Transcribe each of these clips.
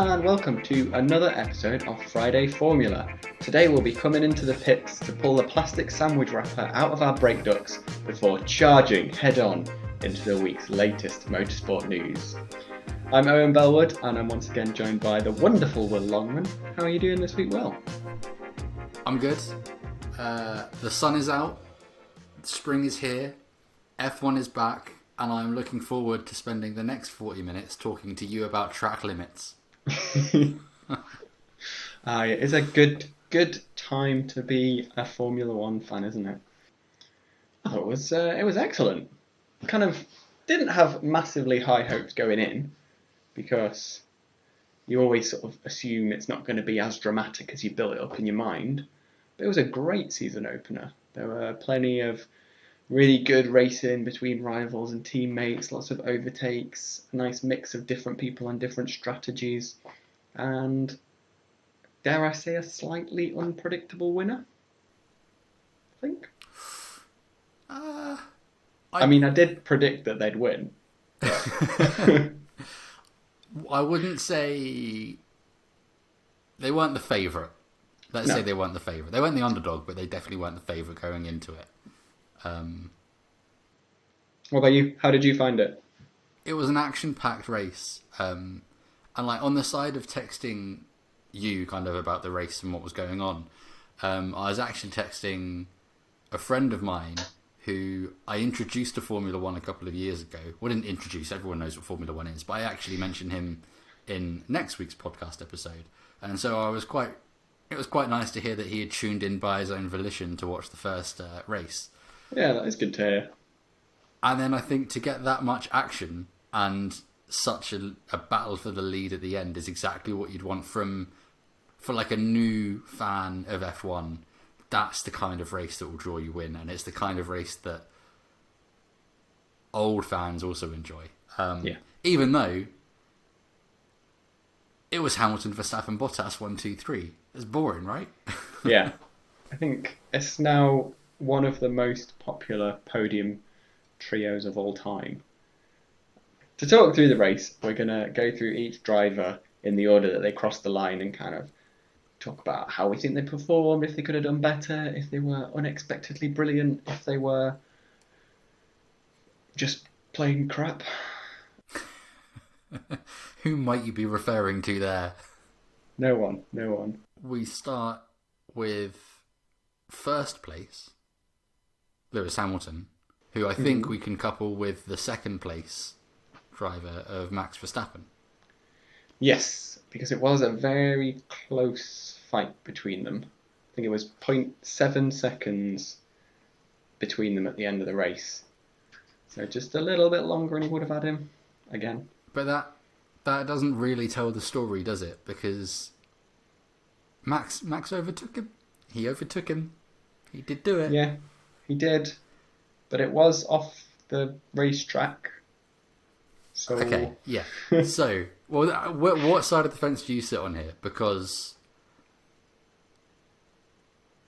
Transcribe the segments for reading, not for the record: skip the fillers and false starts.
and welcome to another episode of Friday Formula. Today we'll be coming into the pits to pull the plastic sandwich wrapper out of our brake ducts before charging head-on into the week's latest motorsport news. I'm Owen Bellwood, and I'm once again joined by the wonderful Will Longman. How are you doing this week, Will? I'm good. The sun is out, spring is here, F1 is back, and I'm looking forward to spending the next 40 minutes talking to you about track limits. It's a good time to be a Formula One fan, isn't it? Oh, it was excellent. Kind of didn't have massively high hopes going in, because you always sort of assume it's not going to be as dramatic as you built it up in your mind. But it was a great season opener. There were plenty of really good racing between rivals and teammates, lots of overtakes, a nice mix of different people and different strategies, and dare I say a slightly unpredictable winner, I think. I mean, I did predict that they'd win. But I wouldn't say they weren't the favourite. Let's say they weren't the favourite. They weren't the underdog, but they definitely weren't the favourite going into it. What about you? How did you find it? It was an action-packed race. And like on the side of texting you kind of about the race and what was going on, I was actually texting a friend of mine who I introduced to Formula One a couple of years ago. Well, didn't introduce, everyone knows what Formula One is, but I actually mentioned him in next week's podcast episode. And so it was quite nice to hear that he had tuned in by his own volition to watch the first race. Yeah, that is good to hear. And then I think to get that much action and such a battle for the lead at the end is exactly what you'd want for like a new fan of F1. That's the kind of race that will draw you in, and it's the kind of race that old fans also enjoy. Even though it was Hamilton, Verstappen, Bottas 1, 2, 3. It's boring, right? Yeah, I think it's now one of the most popular podium trios of all time. To talk through the race, we're going to go through each driver in the order that they crossed the line and kind of talk about how we think they performed, if they could have done better, if they were unexpectedly brilliant, if they were just plain crap. Who might you be referring to there? No one. We start with first place, Lewis Hamilton, who I think we can couple with the second place driver of Max Verstappen. Yes, because it was a very close fight between them. I think it was 0.7 seconds between them at the end of the race. So just a little bit longer and he would have had him again. But that doesn't really tell the story, does it? Because Max overtook him. He overtook him. He did do it. Yeah, he did. But it was off the racetrack. So... Okay, yeah. So, well, what side of the fence do you sit on here? Because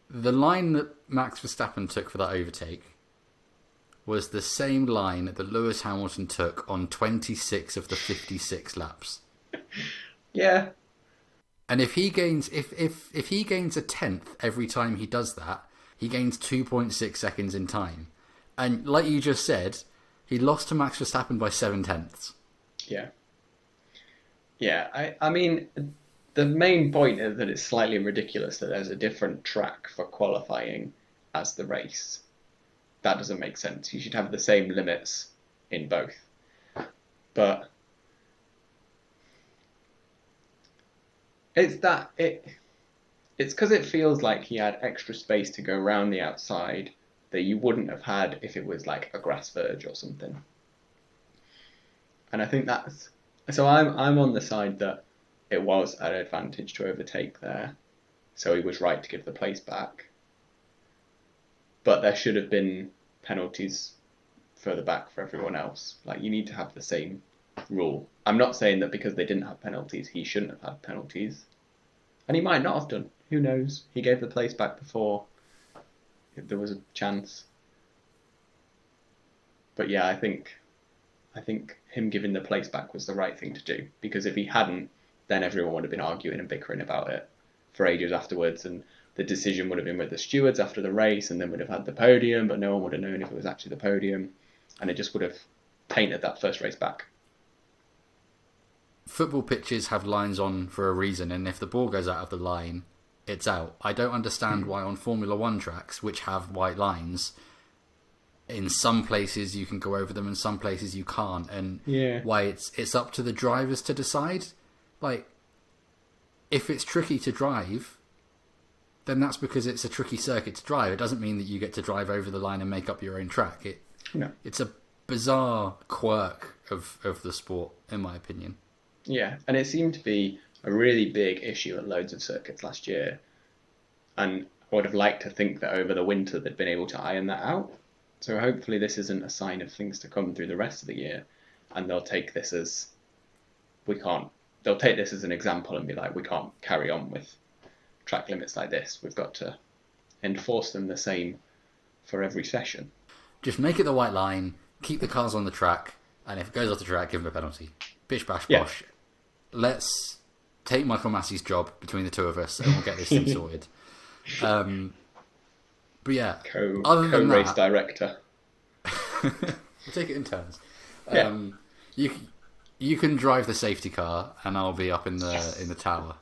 the line that Max Verstappen took for that overtake was the same line that Lewis Hamilton took on 26 of the 56 laps. Yeah. And if he gains if he gains a tenth every time he does that, he gains 2.6 seconds in time. And like you just said, he lost to Max Verstappen by 7/10. Yeah. Yeah, I mean, the main point is that it's slightly ridiculous that there's a different track for qualifying as the race. That doesn't make sense. You should have the same limits in both. But it's because it feels like he had extra space to go around the outside that you wouldn't have had if it was like a grass verge or something. And I think so I'm on the side that it was an advantage to overtake there. So he was right to give the place back. But there should have been penalties further back for everyone else. Like, you need to have the same rule. I'm not saying that because they didn't have penalties, he shouldn't have had penalties. And he might not have done. Who knows? He gave the place back before there was a chance. But yeah, I think him giving the place back was the right thing to do. Because if he hadn't, then everyone would have been arguing and bickering about it for ages afterwards, and the decision would have been with the stewards after the race, and then would have had the podium, but no one would have known if it was actually the podium, and it just would have tainted that first race back. Football pitches have lines on for a reason, and if the ball goes out of the line, it's out. I don't understand why on Formula One tracks, which have white lines, in some places you can go over them and some places you can't, and why it's up to the drivers to decide. Like, if it's tricky to drive, then that's because it's a tricky circuit to drive. It doesn't mean that you get to drive over the line and make up your own track. It's a bizarre quirk of the sport, in my opinion. Yeah, and it seemed to be a really big issue at loads of circuits last year, and I would have liked to think that over the winter they'd been able to iron that out. So hopefully this isn't a sign of things to come through the rest of the year, and they'll take this as they'll take this as an example and be like, we can't carry on with track limits like this. We've got to enforce them the same for every session. Just make it the white line, keep the cars on the track, and if it goes off the track, give them a penalty. Bish bash bosh. Let's take Michael Massey's job between the two of us, and we'll get this thing sorted. But yeah, other than co-race that, director. We'll take it in turns. You can drive the safety car, and I'll be up in the tower.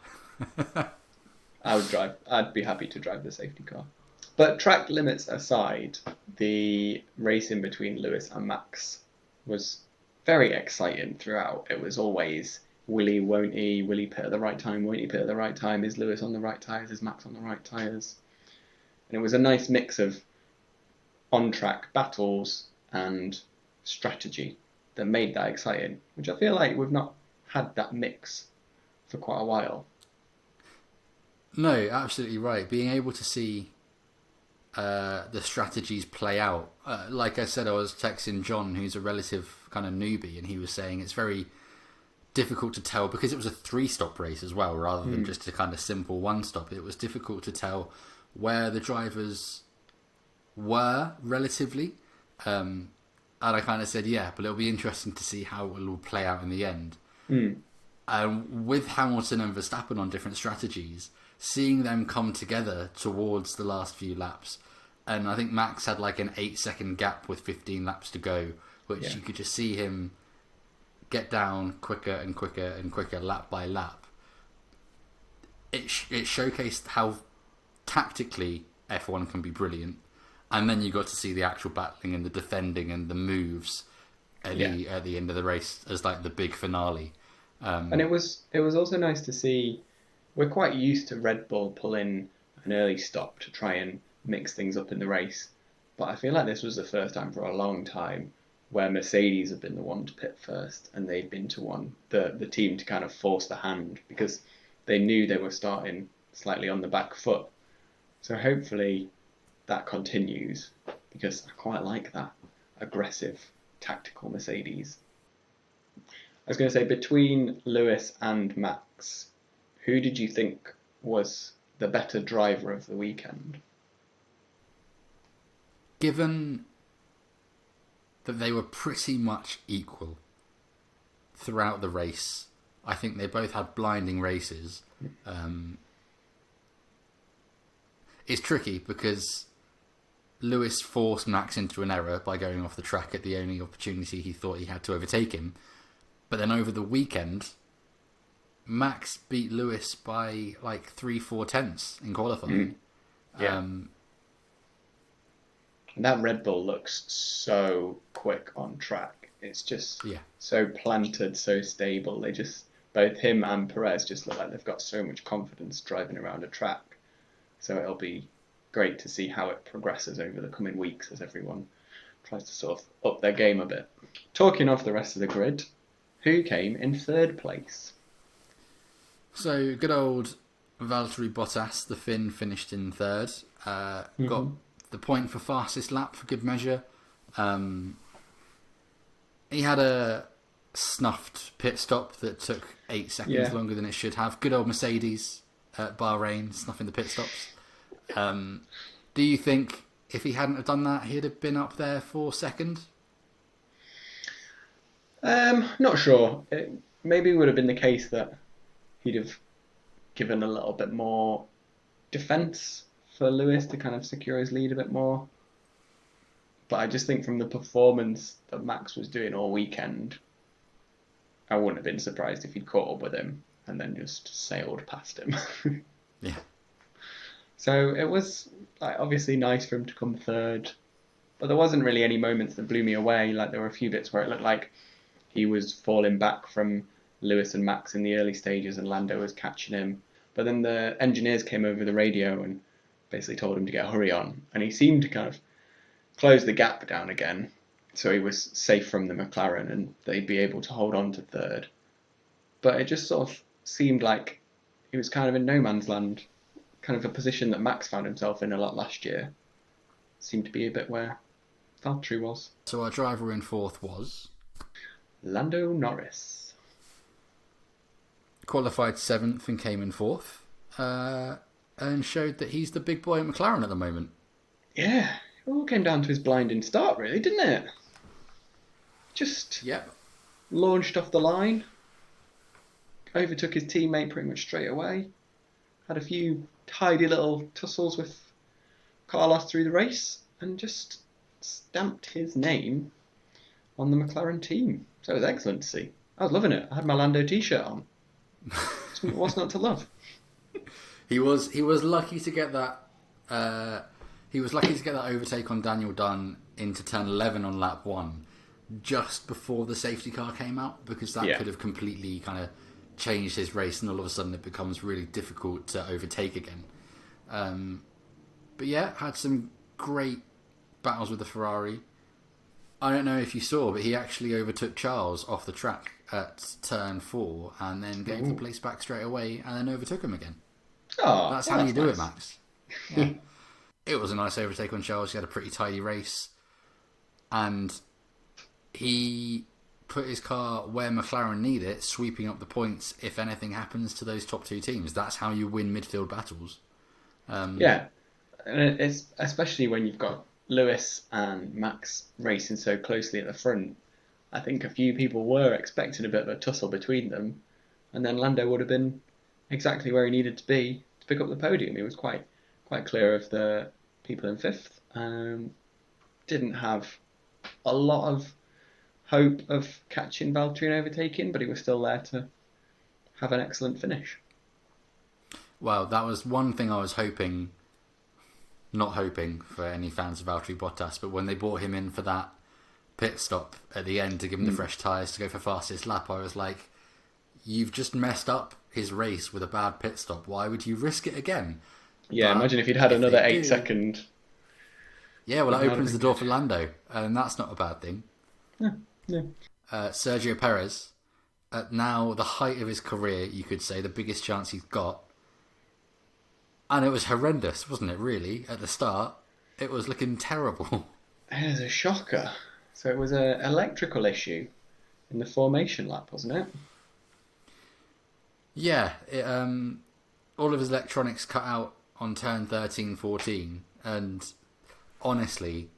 I'd be happy to drive the safety car. But track limits aside, the racing between Lewis and Max was very exciting throughout. It was always, will he, won't he? Will he pit at the right time? Won't he pit at the right time? Is Lewis on the right tyres? Is Max on the right tyres? And it was a nice mix of on-track battles and strategy that made that exciting, which I feel like we've not had that mix for quite a while. No, absolutely right. Being able to see the strategies play out. Like I said, I was texting John, who's a relative kind of newbie, and he was saying it's very difficult to tell, because it was a 3-stop race as well, rather than just a kind of simple 1-stop. It was difficult to tell where the drivers were relatively. And I kind of said, yeah, but it'll be interesting to see how it will play out in the end. With Hamilton and Verstappen on different strategies, seeing them come together towards the last few laps, and I think Max had like an 8-second gap with 15 laps to go, which you could just see him get down quicker and quicker and quicker lap by lap. It showcased how tactically F1 can be brilliant, and then you got to see the actual battling and the defending and the moves at the end of the race as like the big finale. And it was also nice to see. We're quite used to Red Bull pulling an early stop to try and mix things up in the race, but I feel like this was the first time for a long time where Mercedes have been the one to pit first, and they've been the team to kind of force the hand, because they knew they were starting slightly on the back foot. So hopefully that continues, because I quite like that aggressive, tactical Mercedes. I was going to say, between Lewis and Max, who did you think was the better driver of the weekend? Given that they were pretty much equal throughout the race, I think they both had blinding races. It's tricky because Lewis forced Max into an error by going off the track at the only opportunity he thought he had to overtake him. But then over the weekend, Max beat Lewis by like 3-4 tenths in qualifying. That Red Bull looks so quick on track. It's just so planted, so stable. Both him and Perez just look like they've got so much confidence driving around a track. So it'll be great to see how it progresses over the coming weeks as everyone tries to sort of up their game a bit. Talking of the rest of the grid, who came in third place? So good old Valtteri Bottas, the Finn, finished in third. Got the point for fastest lap for good measure. He had a snuffed pit stop that took 8 seconds longer than it should have. Good old Mercedes at Bahrain, snuffing the pit stops. Do you think if he hadn't have done that, he'd have been up there for second? Not sure. It maybe would have been the case that he'd have given a little bit more defence for Lewis to kind of secure his lead a bit more. But I just think from the performance that Max was doing all weekend, I wouldn't have been surprised if he'd caught up with him and then just sailed past him. Yeah. So it was obviously nice for him to come third, but there wasn't really any moments that blew me away. Like there were a few bits where it looked like he was falling back from Lewis and Max in the early stages and Lando was catching him. But then the engineers came over the radio and basically told him to get a hurry on. And he seemed to kind of close the gap down again, so he was safe from the McLaren and they'd be able to hold on to third. But it just sort of seemed like he was kind of in no man's land, kind of a position that Max found himself in a lot last year. Seemed to be a bit where Valtteri was. So our driver in fourth was? Lando Norris. Qualified seventh and came in fourth, and showed that he's the big boy at McLaren at the moment. Yeah, it all came down to his blinding start, really, didn't it? Just launched off the line, overtook his teammate pretty much straight away, had a few tidy little tussles with Carlos through the race, and just stamped his name on the McLaren team. So it was excellent to see. I was loving it. I had my Lando t-shirt on. What's not to love? He was lucky to get that. He was lucky to get that overtake on Daniel Dunn into turn 11 on lap 1, just before the safety car came out, because that could have completely kind of changed his race, and all of a sudden it becomes really difficult to overtake again. But yeah, had some great battles with the Ferrari. I don't know if you saw, but he actually overtook Charles off the track at turn 4 and then gave the place back straight away and then overtook him again. Oh, that's how you do it, Max. Yeah. It was a nice overtake on Charles. He had a pretty tidy race. And he put his car where McLaren need it, sweeping up the points if anything happens to those top two teams. That's how you win midfield battles. Yeah, and it's especially when you've got Lewis and Max racing so closely at the front. I think a few people were expecting a bit of a tussle between them, and then Lando would have been exactly where he needed to be to pick up the podium. He was quite clear of the people in fifth. Didn't have a lot of hope of catching Valtteri and overtaking, but he was still there to have an excellent finish. Well, that was one thing I was hoping. Not hoping for any fans of Valtteri Bottas, but when they brought him in for that pit stop at the end to give him the fresh tyres to go for fastest lap, I was like, you've just messed up his race with a bad pit stop. Why would you risk it again? Yeah, but imagine if he'd had another 8 second. Yeah, well, it opens the door for Lando, and that's not a bad thing. Yeah. Sergio Perez, at now the height of his career, you could say, the biggest chance he's got. And it was horrendous, wasn't it, really, at the start? It was looking terrible. It was a shocker. So it was an electrical issue in the formation lap, wasn't it? Yeah. All of his electronics cut out on turn 13, 14. And honestly,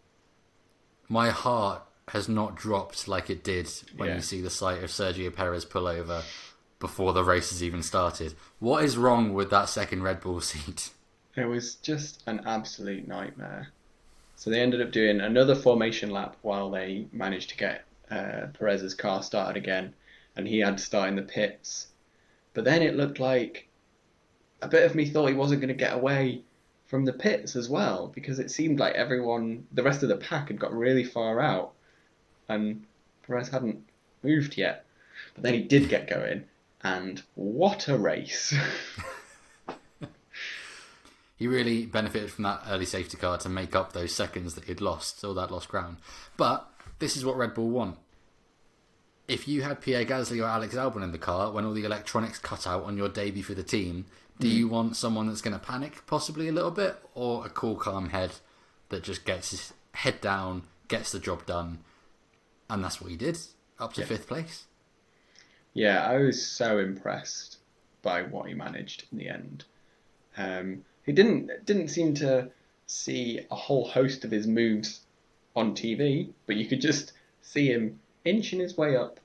my heart has not dropped like it did when you see the sight of Sergio Perez pull over before the race has even started. What is wrong with that second Red Bull seat? It was just an absolute nightmare. So they ended up doing another formation lap while they managed to get Perez's car started again, and he had to start in the pits. But then it looked like a bit of me thought he wasn't going to get away from the pits as well, because it seemed like the rest of the pack had got really far out, and Perez hadn't moved yet. But then he did get going. And what a race. He really benefited from that early safety car to make up those seconds that he'd lost, all that lost ground. But this is what Red Bull want. If you had Pierre Gasly or Alex Albon in the car when all the electronics cut out on your debut for the team, do you want someone that's going to panic possibly a little bit, or a cool, calm head that just gets his head down, gets the job done? And that's what he did, up to 5th place. Yeah, I was so impressed by what he managed in the end. He didn't seem to see a whole host of his moves on TV, but you could just see him inching his way up,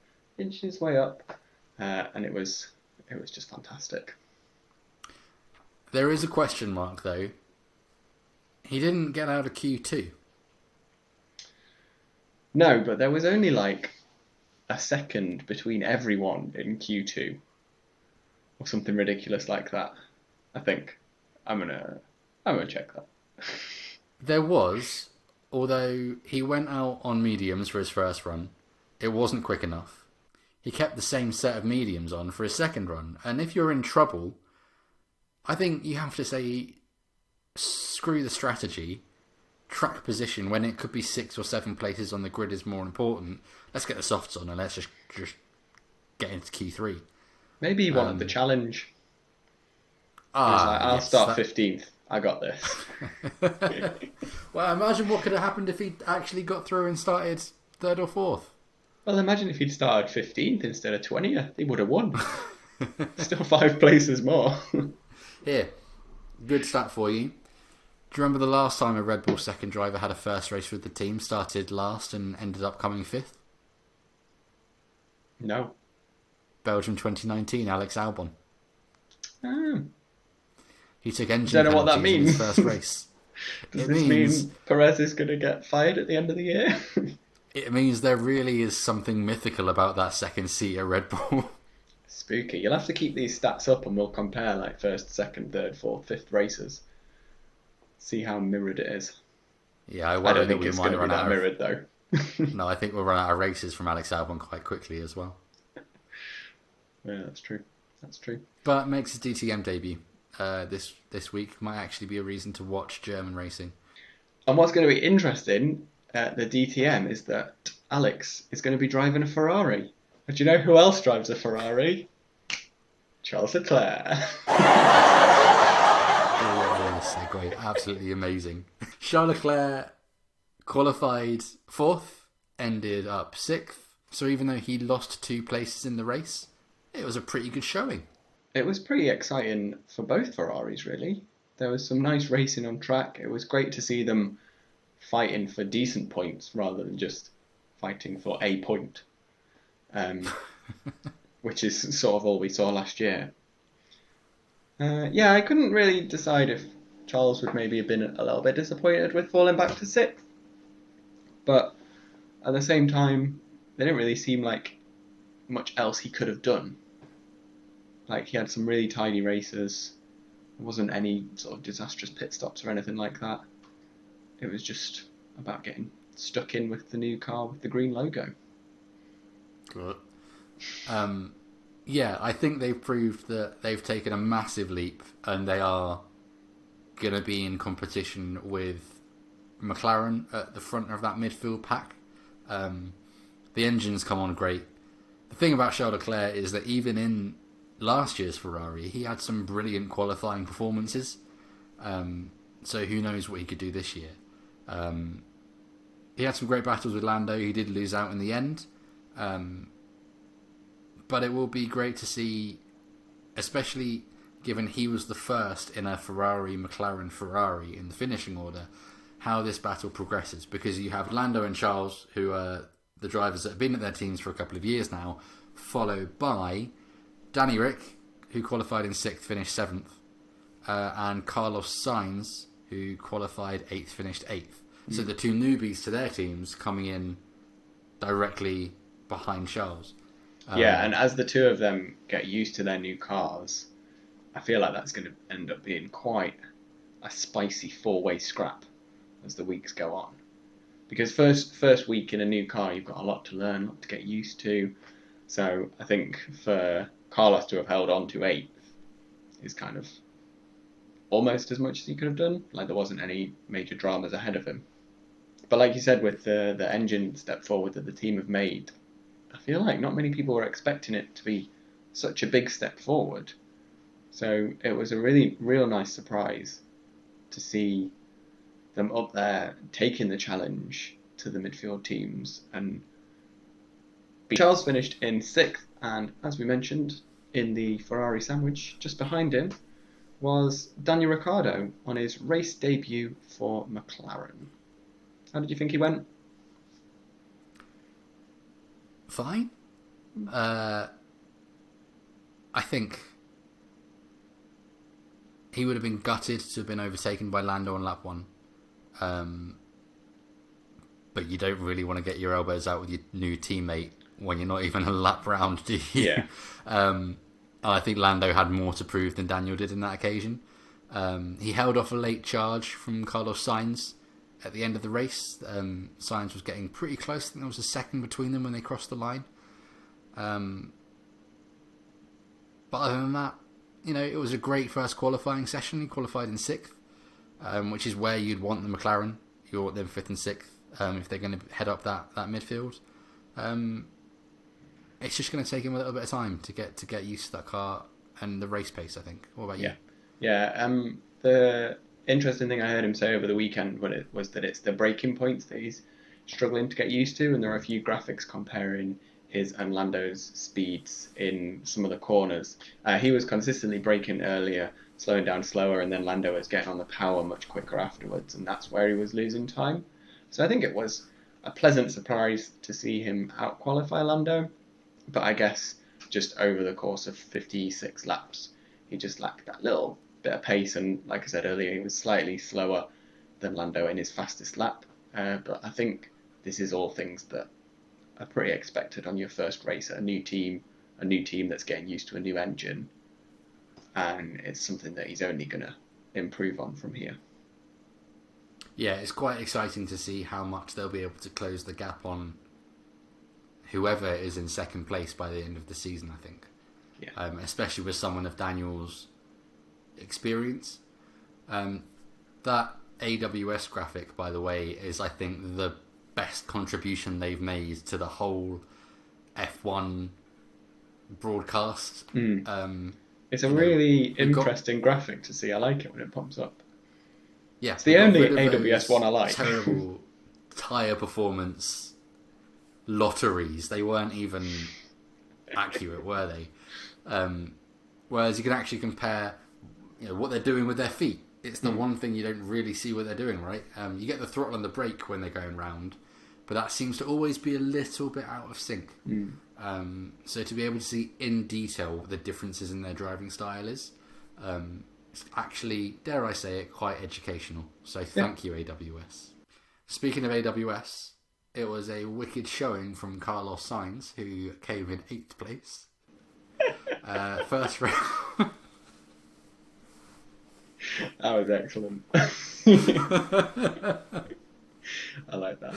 and it was it was just fantastic. There is a question mark though. He didn't get out of Q2. No, but there was only like a second between everyone in Q2 or something ridiculous like that. I think I'm gonna check that. There was, although he went out on mediums for his first run, it wasn't quick enough. He kept the same set of mediums on for his second run, and if you're in trouble, I think you have to say, screw the strategy, track position when it could be 6 or 7 places on the grid is more important. Let's get the softs on and let's just get into Q3. Maybe he wanted the challenge. He was like, I'll yes, start 15th. I got this. Well, imagine what could have happened if he actually got through and started 3rd or 4th. Well, imagine if he'd started 15th instead of 20th. He would have won. Still 5 places more. Here, good stat for you. Do you remember the last time a Red Bull second driver had a first race with the team, started last and ended up coming 5th? No. Belgium 2019, Alex Albon. Oh. He took engine Don't know what that penalties in means. his first race. Does this mean Perez is going to get fired at the end of the year? It means there really is something mythical about that second seat at Red Bull. Spooky. You'll have to keep these stats up and we'll compare like 1st, 2nd, 3rd, 4th, 5th races. See how mirrored it is. Yeah, I don't think it's going to be that mirrored though. No, I think we'll run out of races from Alex Albon quite quickly as well. Yeah, that's true. That's true. But makes his DTM debut this week. Might actually be a reason to watch German racing. And what's going to be interesting at the DTM is that Alex is going to be driving a Ferrari. And do you know who else drives a Ferrari? Charles Leclerc. Segue, absolutely amazing. Charles Leclerc qualified 4th, ended up 6th. So even though he lost 2 places in the race, it was a pretty good showing. It was pretty exciting for both Ferraris, really. There was some nice racing on track. It was great to see them fighting for decent points rather than just fighting for a point, which is sort of all we saw last year. Yeah, I couldn't really decide if Charles would maybe have been a little bit disappointed with falling back to 6th. But at the same time, there didn't really seem like much else he could have done. Like, he had some really tidy races. There wasn't any sort of disastrous pit stops or anything like that. It was just about getting stuck in with the new car with the green logo. Good. Yeah, I think they've proved that they've taken a massive leap and they are going to be in competition with McLaren at the front of that midfield pack. The engines come on great. The thing about Charles Leclerc is that even in last year's Ferrari, he had some brilliant qualifying performances. So who knows what he could do this year. He had some great battles with Lando. He did lose out in the end. But it will be great to see, especially given he was the first in a Ferrari-McLaren Ferrari in the finishing order, how this battle progresses. Because you have Lando and Charles, who are the drivers that have been at their teams for a couple of years now, followed by Danny Rick, who qualified in 6th, finished 7th, and Carlos Sainz, who qualified 8th, finished 8th. So the 2 newbies to their teams coming in directly behind Charles. Yeah, and as the 2 of them get used to their new cars, I feel like that's going to end up being quite a spicy 4-way scrap as the weeks go on. Because first week in a new car, you've got a lot to learn, a lot to get used to. So I think for Carlos to have held on to 8th is kind of almost as much as he could have done. Like, there wasn't any major dramas ahead of him. But like you said, with the engine step forward that the team have made, I feel like not many people were expecting it to be such a big step forward. So it was a real nice surprise to see them up there taking the challenge to the midfield teams. And Charles finished in 6th, and as we mentioned, in the Ferrari sandwich just behind him was Daniel Ricciardo on his race debut for McLaren. How did you think he went? Fine. I I think he would have been gutted to have been overtaken by Lando on lap 1. But you don't really want to get your elbows out with your new teammate when you're not even a lap round, do you? Yeah. I think Lando had more to prove than Daniel did in that occasion. He held off a late charge from Carlos Sainz at the end of the race. Sainz was getting pretty close. I think there was a second between them when they crossed the line. But other than that, it was a great first qualifying session. He qualified in 6th, which is where you'd want the McLaren. You want them 5th and 6th if they're going to head up that midfield. It's just going to take him a little bit of time to get used to that car and the race pace, I think. What about you? Yeah. The interesting thing I heard him say over the weekend was that it's the braking points that he's struggling to get used to, and there are a few graphics comparing his and Lando's speeds in some of the corners. He was consistently braking earlier, slowing down slower, and then Lando was getting on the power much quicker afterwards, and that's where he was losing time. So I think it was a pleasant surprise to see him out-qualify Lando, but I guess just over the course of 56 laps, he just lacked that little bit of pace, and like I said earlier, he was slightly slower than Lando in his fastest lap. But I think this is all things that are pretty expected on your first race at a new team that's getting used to a new engine, and it's something that he's only going to improve on from here. Yeah, it's quite exciting to see how much they'll be able to close the gap on whoever is in second place by the end of the season, I think. Yeah. Especially with someone of Daniel's experience. That AWS graphic, by the way, is, I think, the best contribution they've made to the whole F1 broadcast. It's a really interesting graphic to see. I like it when it pops up. Yeah, it's the only AWS one I like. Terrible tyre performance lotteries. They weren't even accurate, were they? Whereas you can actually compare, what they're doing with their feet. It's the one thing you don't really see what they're doing, right? You get the throttle and the brake when they're going round, but that seems to always be a little bit out of sync. So to be able to see in detail what the differences in their driving style is, it's actually, dare I say it, quite educational. So thank you, AWS. Speaking of AWS, it was a wicked showing from Carlos Sainz, who came in 8th place. First round. That was excellent. I like that.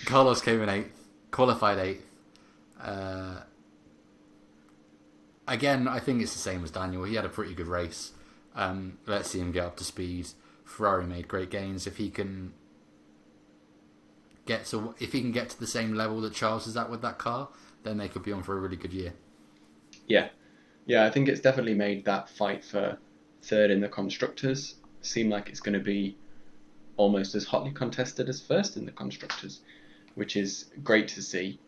Carlos came in 8th, qualified 8th. Again, I think it's the same as Daniel. He had a pretty good race. Let's see him get up to speed. Ferrari made great gains. If he can get to the same level that Charles is at with that car, then they could be on for a really good year. Yeah, I think it's definitely made that fight for third in the constructors seem like it's going to be almost as hotly contested as first in the constructors, which is great to see.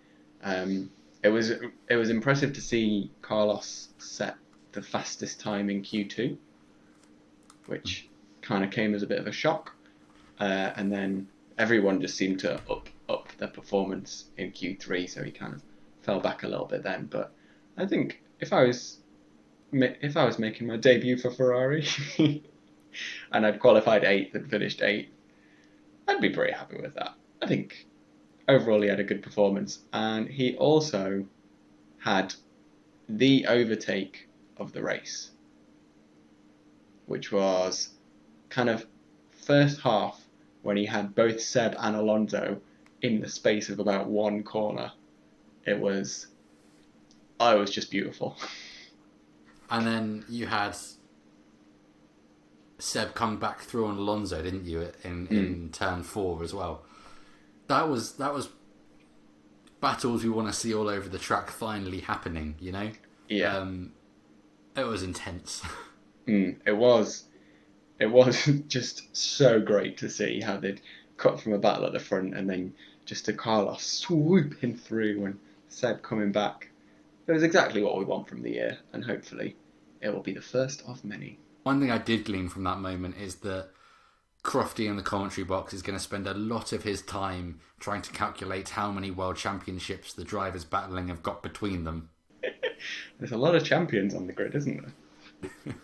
It was impressive to see Carlos set the fastest time in Q2, which kind of came as a bit of a shock, and then everyone just seemed to up their performance in Q3, so he kind of fell back a little bit then. But I think if I was making my debut for Ferrari and I'd qualified 8th and finished 8th, I'd be pretty happy with that. I think overall he had a good performance, and he also had the overtake of the race, which was kind of first half when he had both Seb and Alonso in the space of about one corner. It was just beautiful. And then you had Seb come back through on Alonso, didn't you, in turn 4 as well? That was battles we want to see all over the track finally happening, Yeah. It was intense. It was just so great to see how they'd cut from a battle at the front and then just a Carlos swooping through and Seb coming back. It was exactly what we want from the year, and hopefully it will be the first of many. One thing I did glean from that moment is that Crofty in the commentary box is going to spend a lot of his time trying to calculate how many world championships the drivers battling have got between them. There's a lot of champions on the grid, isn't there?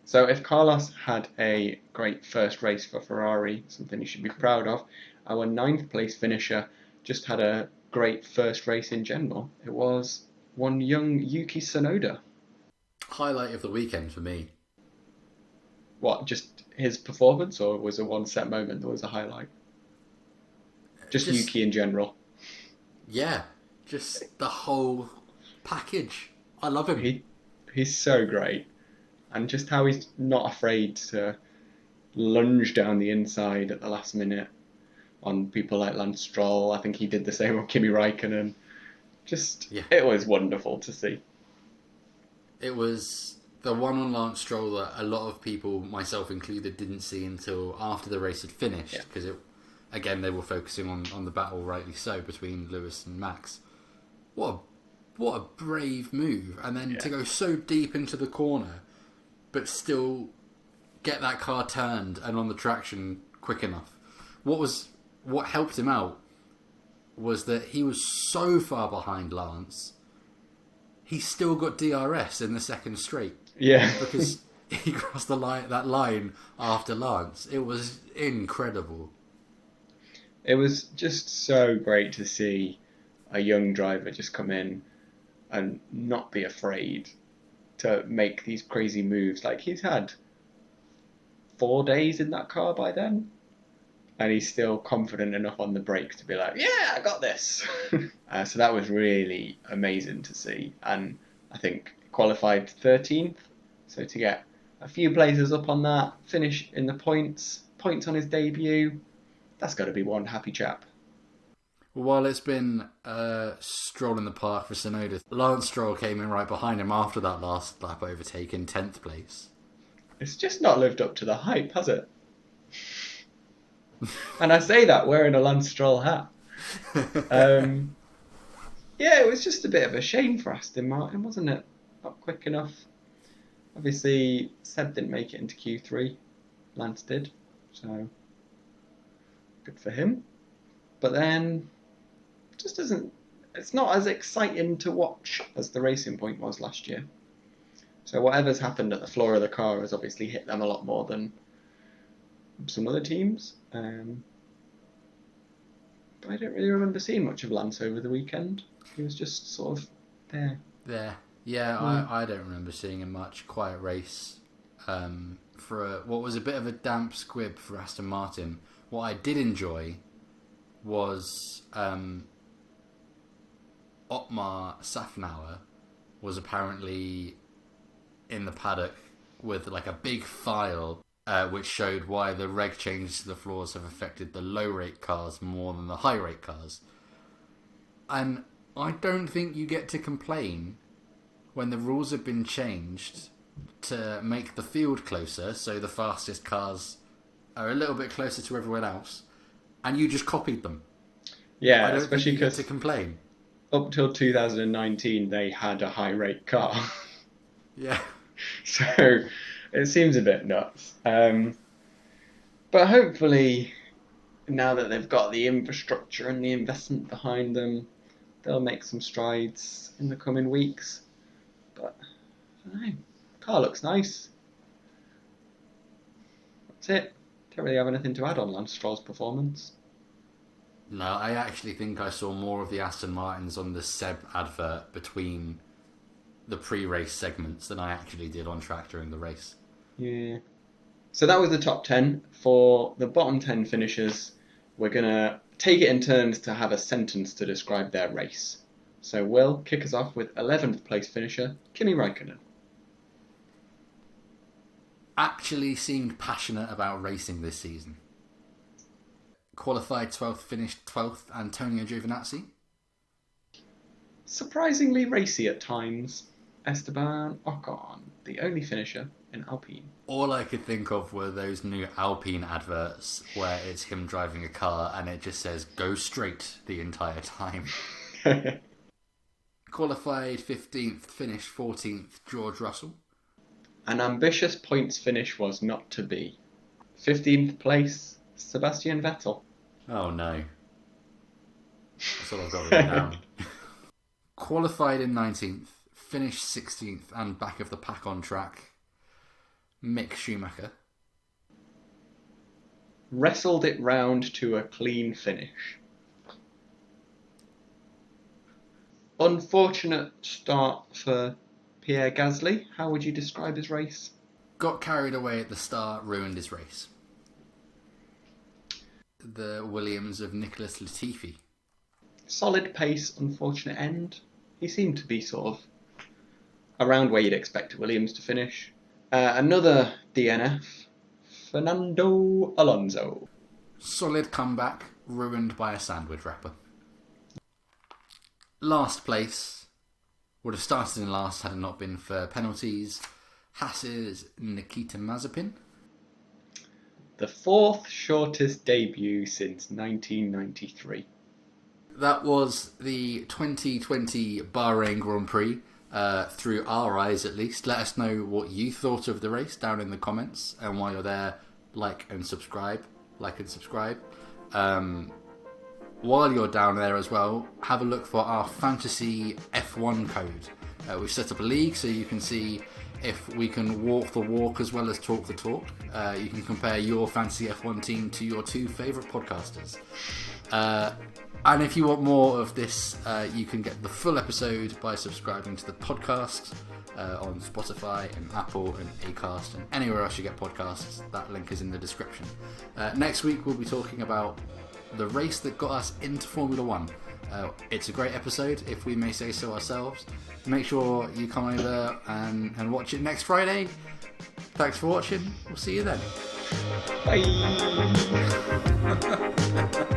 So if Carlos had a great first race for Ferrari, something he should be proud of, our 9th place finisher just had a great first race in general. It was one young Yuki Tsunoda. Highlight of the weekend for me. What, just his performance, or was it one set moment that was a highlight? Just Yuki in general. Yeah, just the whole package. I love him. He's so great. And just how he's not afraid to lunge down the inside at the last minute on people like Lance Stroll. I think he did the same with Kimi Raikkonen. It was wonderful to see. It was the one on Lance Stroll that a lot of people, myself included, didn't see until after the race had finished. Because, again, they were focusing on the battle, rightly so, between Lewis and Max. What a brave move. And then to go so deep into the corner, but still get that car turned and on the traction quick enough. What helped him out was that he was so far behind Lance, he still got DRS in the second straight. Yeah. Because he crossed that line after Lance. It was incredible. It was just so great to see a young driver just come in and not be afraid to make these crazy moves. Like, he's had 4 days in that car by then, and he's still confident enough on the brakes to be like, yeah, I got this. So that was really amazing to see. And I think qualified 13th. So to get a few places up on that, finish in the points on his debut, that's got to be one happy chap. While it's been a stroll in the park for Tsunoda, Lance Stroll came in right behind him after that last lap overtake in 10th place. It's just not lived up to the hype, has it? And I say that wearing a Lance Stroll hat. It was just a bit of a shame for Aston Martin, wasn't it? Not quick enough. Obviously, Seb didn't make it into Q3. Lance did. So, good for him. But then, it's not as exciting to watch as the Racing Point was last year. So whatever's happened at the floor of the car has obviously hit them a lot more than some other teams. But I don't really remember seeing much of Lance over the weekend. He was just sort of there. Yeah, I don't remember seeing him much. Quiet race. For what was a bit of a damp squib for Aston Martin. What I did enjoy was Otmar Safnauer was apparently in the paddock with like a big file which showed why the reg changes to the floors have affected the low rate cars more than the high rate cars. And I don't think you get to complain when the rules have been changed to make the field closer, so the fastest cars are a little bit closer to everyone else, and you just copied them. Yeah, I don't especially think you get because to complain. Up till 2019, they had a high rate car. Yeah. So it seems a bit nuts. But hopefully, now that they've got the infrastructure and the investment behind them, they'll make some strides in the coming weeks. But I don't know. Car looks nice. That's it. Don't really have anything to add on Lance Stroll's performance. No, I actually think I saw more of the Aston Martins on the Seb advert between the pre-race segments than I actually did on track during the race. Yeah. So that was the top 10. For the bottom 10 finishers, we're going to take it in turns to have a sentence to describe their race. So Will, kick us off with 11th place finisher, Kimi Raikkonen. Actually seemed passionate about racing this season. Qualified 12th, finished 12th, Antonio Giovinazzi. Surprisingly racy at times, Esteban Ocon, the only finisher in Alpine. All I could think of were those new Alpine adverts where it's him driving a car and it just says, go straight the entire time. Qualified 15th, finished 14th, George Russell. An ambitious points finish was not to be. 15th place, Sebastian Vettel. Oh no. That's all I've got written down. Qualified in 19th, finished 16th and back of the pack on track, Mick Schumacher. Wrestled it round to a clean finish. Unfortunate start for Pierre Gasly. How would you describe his race? Got carried away at the start, ruined his race. The Williams of Nicholas Latifi. Solid pace, unfortunate end. He seemed to be sort of around where you'd expect Williams to finish. Another DNF, Fernando Alonso. Solid comeback, ruined by a sandwich wrapper. Last place, would have started in last had it not been for penalties. Haas's Nikita Mazepin. The fourth shortest debut since 1993. That was the 2020 Bahrain Grand Prix, through our eyes at least. Let us know what you thought of the race down in the comments, and while you're there, like and subscribe. While you're down there as well, have a look for our Fantasy F1 code. We've set up a league so you can see if we can walk the walk as well as talk the talk. You can compare your Fantasy F1 team to your two favourite podcasters. And if you want more of this, you can get the full episode by subscribing to the podcast on Spotify and Apple and Acast and anywhere else you get podcasts. That link is in the description. Next week we'll be talking about the race that got us into Formula 1. It's a great episode, if we may say so ourselves. Make sure you come over and watch it next Friday. Thanks for watching. We'll see you then. Bye.